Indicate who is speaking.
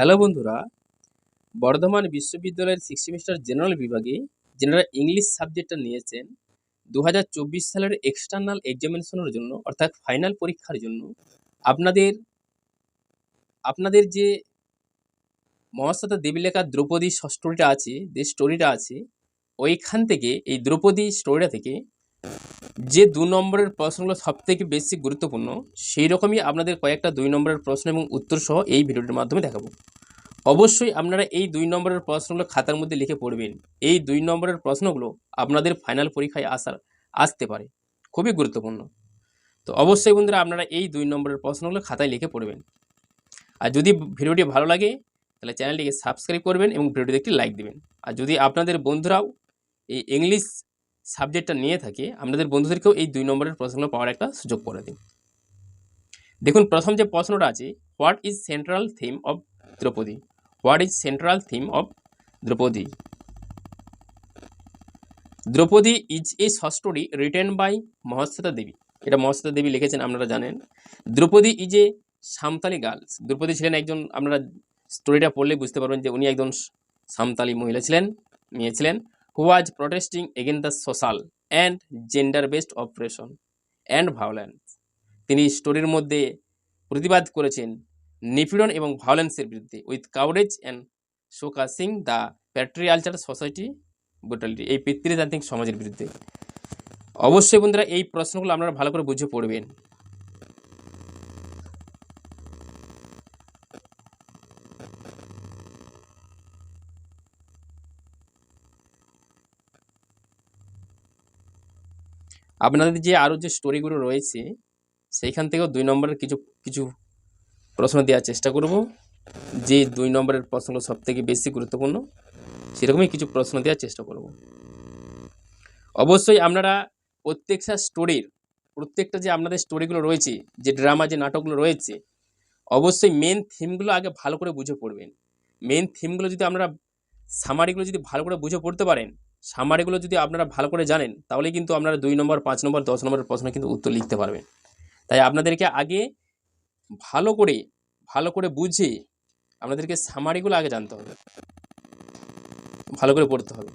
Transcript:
Speaker 1: Hello বন্ধুরা, বর্ধমান বিশ্ববিদ্যালয়ের six semester general বিভাগে জেনারেল ইংলিশ সাবজেক্টটা নিয়েছেন 2024 সালের এক্সটার্নাল এক্সামিনেশনের জন্য, অর্থাৎ ফাইনাল পরীক্ষার জন্য আপনাদের আপনাদের যে মহাশ্বেতা দেবী লেখা দ্রৌপদী স্টোরিটা আছে, যে স্টোরিটা আছে, ওইখান থেকে এই দ্রৌপদী স্টোরিটা থেকে যে 2 নম্বরের প্রশ্নগুলো সবথেকে বেশি গুরুত্বপূর্ণ, সেই রকমই আপনাদের কয়েকটা 2 নম্বরের প্রশ্ন এবং উত্তর সহ এই ভিডিওটির মাধ্যমে দেখাবো। অবশ্যই আপনারা এই 2 নম্বরের প্রশ্নগুলো খাতার মধ্যে লিখে পড়বেন। এই 2 নম্বরের প্রশ্নগুলো আপনাদের ফাইনাল পরীক্ষায় আসতে পারে, খুবই গুরুত্বপূর্ণ। তো অবশ্যই বন্ধুরা আপনারা এই 2 নম্বরের প্রশ্নগুলো খাতায় লিখে পড়বেন। আর যদি ভিডিওটি ভালো লাগে তাহলে চ্যানেলটিকে সাবস্ক্রাইব করবেন এবং ভিডিওটিতে একটি লাইক দেবেন। আর যদি আপনাদের বন্ধুরাও এই ইংলিশ সাবজেক্টটা নিয়ে থাকে, আপনাদের বন্ধুদেরকেও এই 2 নম্বরের প্রশ্নগুলো পাওয়ার একটা সুযোগ করে দিন। দেখুন, প্রথম যে প্রশ্নটা আছে, what is central theme of Draupadi? What is central theme of Draupadi? Draupadi is a short story written by Mahasweta Devi. এটা মহাশ্বেতা দেবী লিখেছেন, আপনারা জানেন। Draupadi is a Santali girls. দ্রৌপদী ছিলেন একজন, আপনারা স্টোরিটা পড়লে বুঝতে পারবেন যে উনি একজন সাঁওতালি মহিলা ছিলেন, মেয়ে ছিলেন। Who was protesting against the social and gender based operation and violence. তিনি স্টোরির মধ্যে প্রতিবাদ করেছেন নিপীড়ন এবং ভায়োলেন্সের বিরুদ্ধে, with courage and showcasing the patriarchal society brutality, এই পিতৃতান্ত্রিক সমাজের বিরুদ্ধে। অবশ্যই বন্ধুরা এই প্রশ্নগুলো আপনারা ভালো করে বুঝে পড়বেন। আপনাদের যে আরও যে স্টোরিগুলো রয়েছে সেইখান থেকেও 2 নম্বরের কিছু কিছু প্রশ্ন দেওয়ার চেষ্টা করব। যে 2 নম্বরের প্রশ্নগুলো সবথেকে বেশি গুরুত্বপূর্ণ, সেরকমই কিছু প্রশ্ন দেওয়ার চেষ্টা করব। অবশ্যই আপনারা প্রত্যেকটা যে আপনাদের স্টোরিগুলো রয়েছে, যে ড্রামা, যে নাটকগুলো রয়েছে, অবশ্যই মেন থিমগুলো আগে ভালো করে বুঝে পড়বেন। মেন থিমগুলো যদি আপনারা সামারিগুলো যদি ভালো করে বুঝে পড়তে পারেন, সামারিগুলো যদি আপনারা ভালো করে জানেন, তাহলে কিন্তু আপনারা 2 নম্বর, 5 নম্বর, 10 নম্বরের প্রশ্ন কিন্তু উত্তর লিখতে পারবেন। তাই আপনাদেরকে আগে ভালো করে বুঝে আপনাদেরকে সামারিগুলো আগে জানতে হবে, ভালো করে পড়তে হবে।